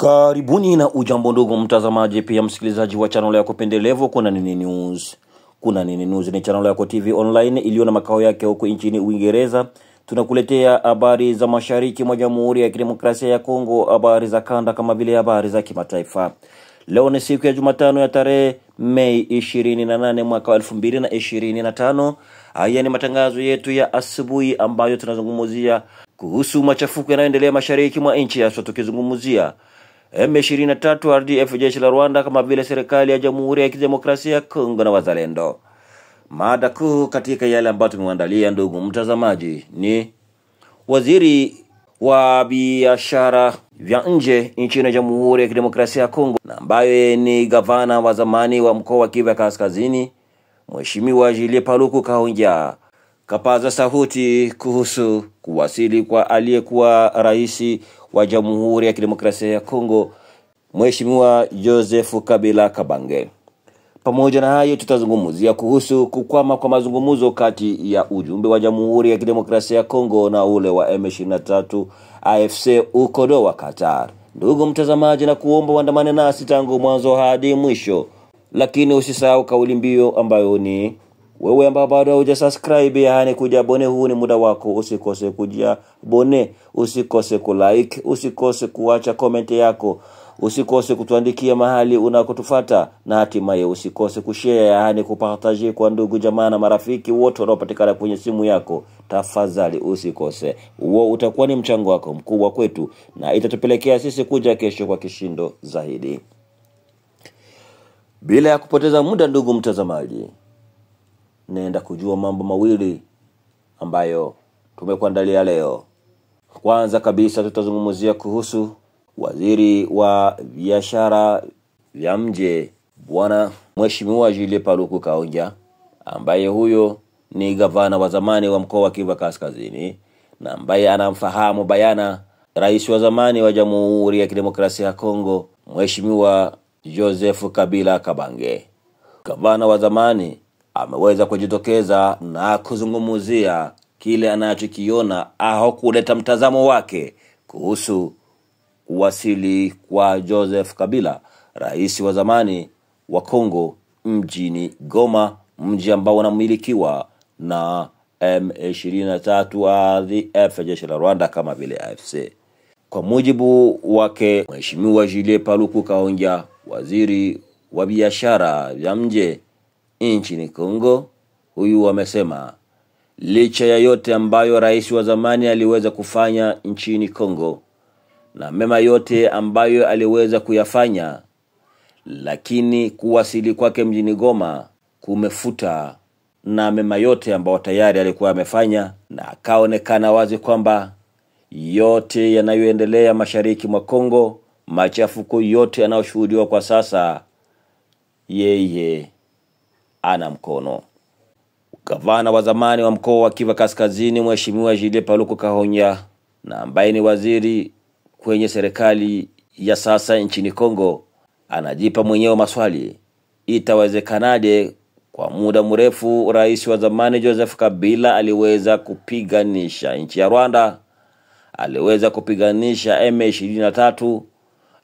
Karibuni na ujambo ndugu mtazamaji pia msikilizaji wa channel yako pendelevu Kuna Nini News. Kuna Nini News ni channel yako TV online iliyo na makao yake huko nchini Uingereza. Tunakuletea habari za mashariki mwa Jamhuri ya Kidemokrasia ya Kongo, habari za kanda kama vile habari za kimataifa. Leo ni siku ya Jumatano ya tarehe Mei 28 mwaka 2025. Haya ni matangazo yetu ya asubuhi ambayo tunazungumzia kuhusu machafuko yanayoendelea mashariki mwa nchi ya tukizungumzia M23 RDF jeshi la Rwanda kama vile serikali ya Jamhuri ya Kidemokrasia ya Kongo na wazalendo. Mada kuu katika yale ambayo tumeandalia ndugu mtazamaji ni waziri wa biashara vya nje nchini Jamhuri ya Kidemokrasia ya Kongo na ambaye ni gavana wa zamani wa mkoa wa Kivu Kaskazini, Mheshimiwa Julien Paluku Kahongya kapaza sauti kuhusu kuwasili kwa aliyekuwa rais wa Jamhuri ya Kidemokrasia ya Kongo, Mheshimiwa Joseph Kabila Kabange. Pamoja na hayo tutazungumzia kuhusu kukwama kwa mazungumzo kati ya ujumbe wa Jamhuri ya Kidemokrasia ya Kongo na ule wa M23 AFC uko Doha, Qatar. Ndugu mtazamaji, na kuomba uandamane nasi tangu mwanzo hadi mwisho, lakini usisahau kauli mbiu ambayo ni wewe ambao bado hujasubscribe, yaani kujabone, huu ni muda wako. Usikose kujabone, usikose kulike, usikose kuacha comment yako, usikose kutuandikia mahali unakotufuata, na hatimaye usikose kushare, yaani kupartage kwa ndugu jamaa na marafiki wote wanaopatikana kwenye simu yako. Tafadhali usikose. Huo utakuwa ni mchango wako mkubwa kwetu na itatupelekea sisi kuja kesho kwa kishindo zaidi. Bila ya kupoteza muda ndugu mtazamaji, naenda kujua mambo mawili ambayo tumekuandalia leo. Kwanza kabisa tutazungumzia kuhusu waziri wa biashara vya nje Bwana Mheshimiwa Julien Paluku Kahongya, ambaye huyo ni gavana wa zamani wa mkoa wa Kivu Kaskazini na ambaye anamfahamu bayana rais wa zamani wa Jamhuri ya Kidemokrasia ya Kongo, Mheshimiwa Joseph Kabila Kabange. Gavana wa zamani ameweza kujitokeza na kuzungumzia kile anachokiona au kuleta mtazamo wake kuhusu kuwasili kwa Joseph Kabila, rais wa zamani wa Kongo, mjini Goma, mji ambao unamilikiwa na M23 RDF jeshi la Rwanda kama vile AFC. Kwa mujibu wake Mheshimiwa Julien Paluku Kahongya, waziri wa biashara vya nje nchini Kongo, huyu amesema licha ya yote ambayo rais wa zamani aliweza kufanya nchini Kongo na mema yote ambayo aliweza kuyafanya, lakini kuwasili kwake mjini Goma kumefuta na mema yote ambayo tayari alikuwa amefanya, na akaonekana wazi kwamba yote yanayoendelea mashariki mwa Kongo, machafuko yote yanayoshuhudiwa kwa sasa, yeye ana mkono. Gavana wa zamani wa mkoa wa Kivu Kaskazini Mheshimiwa Julien Paluku Kahongya na ambaye ni waziri kwenye serikali ya sasa nchini Kongo anajipa mwenyewe maswali. Itawezekanaje kwa muda mrefu rais wa zamani Joseph Kabila aliweza kupiganisha nchi ya Rwanda, aliweza kupiganisha M23,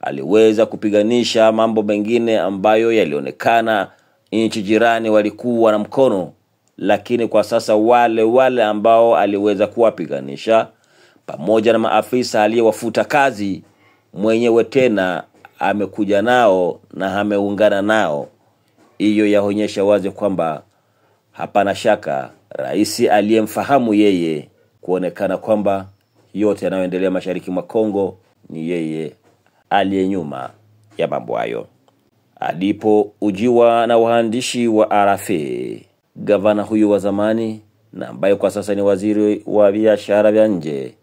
aliweza kupiganisha mambo mengine ambayo yalionekana nchi jirani walikuwa na mkono, lakini kwa sasa wale ambao aliweza kuwapiganisha pamoja na maafisa aliyewafuta kazi mwenyewe tena amekuja nao na ameungana nao. Hiyo yaonyesha wazi kwamba hapana shaka rais aliyemfahamu yeye kuonekana kwamba yote yanayoendelea mashariki mwa Kongo ni yeye aliye nyuma ya mambo hayo. Alipo ujiwa na waandishi wa RFA, gavana huyu wa zamani na ambaye kwa sasa ni waziri wa biashara vya nje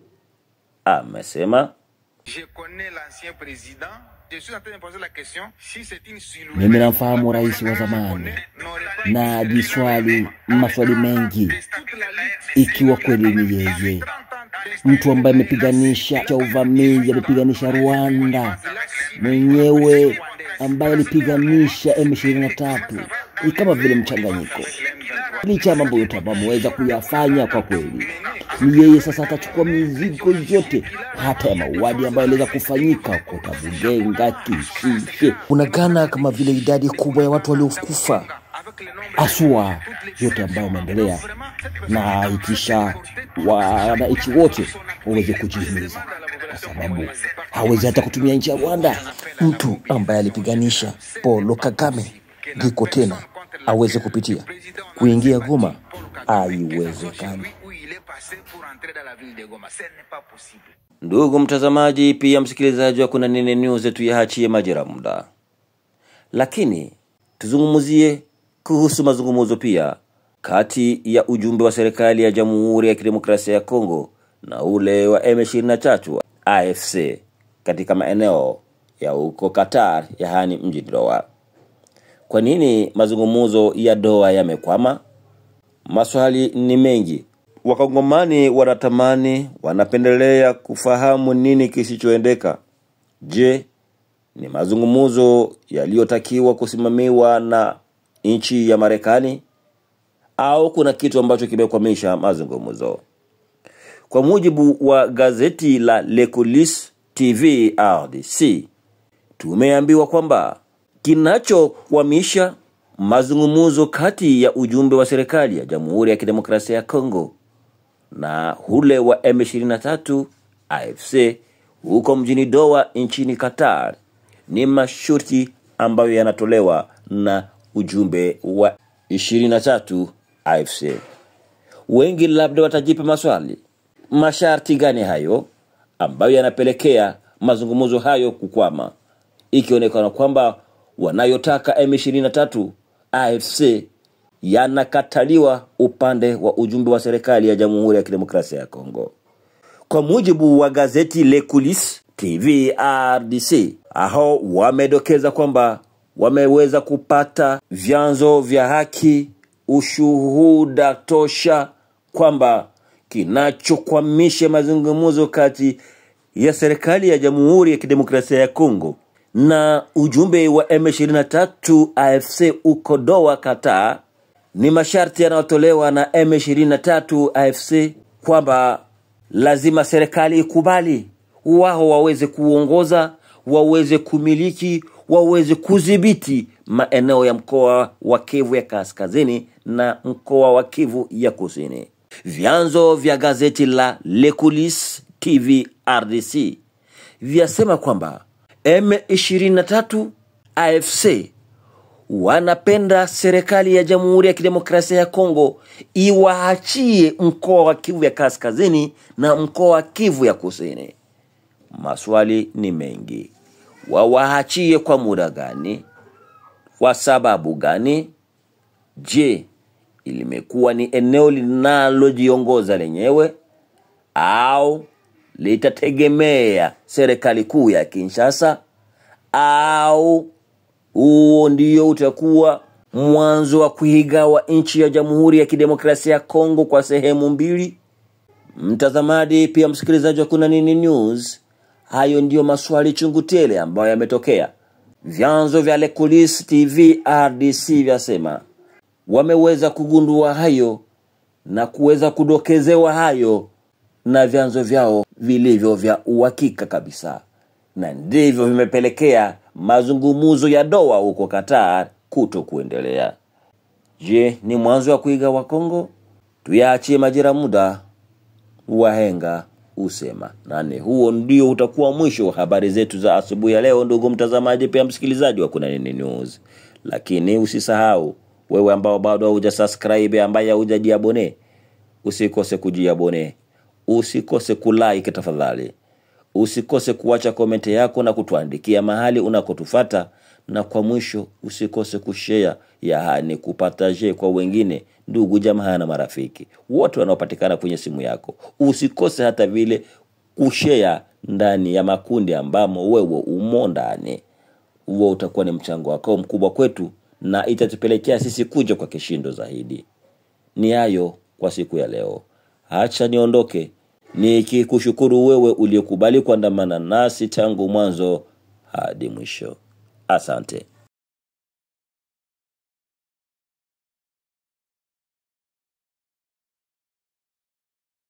amesema, mimi namfahamu rais wa zamani na jiswali maswali mengi, ikiwa kweli ni yeye mtu ambaye amepiganisha cha uvamizi, amepiganisha Rwanda mwenyewe, ambaye alipiganisha M23, kama vile mchanganyiko. Licha mambo yote ameweza kuyafanya kwa kweli, ni yeye sasa atachukua mizigo yote, hata ya mauaji ambayo yaliweza kufanyika huko Tabugenga, Kishishe, Bunagana, kama vile idadi kubwa ya watu waliokufa, asua yote ambayo yameendelea, na ikisha wananchi wote waweze kujihimiza, kwa sababu hawezi hata kutumia nchi ya Rwanda mtu ambaye alipiganisha Paul Kagame ndiko tena aweze kupitia kuingia Goma. Haiwezekani. Ndugu mtazamaji, pia msikilizaji wa Kuna Nini News, tuyaachie majira muda, lakini tuzungumzie kuhusu mazungumzo pia kati ya ujumbe wa serikali ya Jamhuri ya Kidemokrasia ya Kongo na ule wa M23 AFC katika maeneo ya huko Qatar, yaani mji Doha. Kwa nini mazungumzo ya Doha yamekwama? Maswali ni mengi. Wakongomani wanatamani, wanapendelea kufahamu nini kisichoendeka. Je, ni mazungumzo yaliyotakiwa kusimamiwa na nchi ya Marekani, au kuna kitu ambacho kimekwamisha mazungumzo? Kwa mujibu wa gazeti la L'Ecolis TV RDC, tumeambiwa kwamba kinachokwamisha mazungumzo kati ya ujumbe wa serikali ya Jamhuri ya Kidemokrasia ya Kongo na ule wa M23 AFC huko mjini Doha nchini Qatar ni masharti ambayo yanatolewa na ujumbe wa 23 AFC. Wengi labda watajipa maswali, masharti gani hayo ambayo yanapelekea mazungumzo hayo kukwama, ikionekana kwamba wanayotaka M23 AFC yanakataliwa upande wa ujumbe wa serikali ya Jamhuri ya Kidemokrasia ya Kongo. Kwa mujibu wa gazeti L'Ecolis TV RDC, hao wamedokeza kwamba wameweza kupata vyanzo vya haki, ushuhuda tosha kwamba kinachokwamisha mazungumzo kati ya serikali ya Jamhuri ya Kidemokrasia ya Kongo na ujumbe wa M23 AFC uko Doha Qatar ni masharti yanayotolewa na M23 AFC kwamba lazima serikali ikubali wao waweze kuongoza, waweze kumiliki, waweze kudhibiti maeneo ya mkoa wa Kivu ya Kaskazini na mkoa wa Kivu ya Kusini. Vyanzo vya gazeti la L'Ecolis TV RDC vyasema kwamba M23 AFC wanapenda serikali ya Jamhuri ya Kidemokrasia ya Kongo iwaachie mkoa wa Kivu ya Kaskazini na mkoa wa Kivu ya Kusini. Maswali ni mengi. Wawaachie kwa muda gani? Kwa sababu gani? Je, ilimekuwa ni eneo linalojiongoza lenyewe, au litategemea serikali kuu ya Kinshasa, au huo ndio utakuwa mwanzo wa kuigawa nchi ya Jamhuri ya Kidemokrasia ya Kongo kwa sehemu mbili? Mtazamaji pia msikilizaji wa Kuna Nini News, hayo ndio maswali chungu tele ambayo yametokea. Vyanzo vya L'Ecolis TV RDC vyasema wameweza kugundua hayo na kuweza kudokezewa hayo na vyanzo vyao vilivyo vya uhakika kabisa, na ndivyo vimepelekea mazungumzo ya Doha huko Qatar kutokuendelea. Je, ni mwanzo wa kuiga wa Kongo? Tuyaachie majira muda, wahenga usema. Nani huo ndio utakuwa mwisho wa habari zetu za asubuhi ya leo, ndugu mtazamaji pia msikilizaji wa Kuna Nini News. Lakini usisahau, wewe ambao bado hujasubscribe, ambaye hujajiabone, usikose kujiabone, usikose kulike tafadhali, usikose kuacha comment yako na kutuandikia mahali unakotufuata, na kwa mwisho usikose kushare, yaani kupartage kwa wengine, ndugu jamaa na marafiki wote wanaopatikana kwenye simu yako. Usikose hata vile kushare ndani ya makundi ambamo wewe umo ndani. Huo utakuwa ni mchango wako mkubwa kwetu na itatupelekea sisi kuja kwa kishindo zaidi. Ni hayo kwa siku ya leo. Acha niondoke nikikushukuru wewe uliyekubali kuandamana nasi tangu mwanzo hadi mwisho. Asante.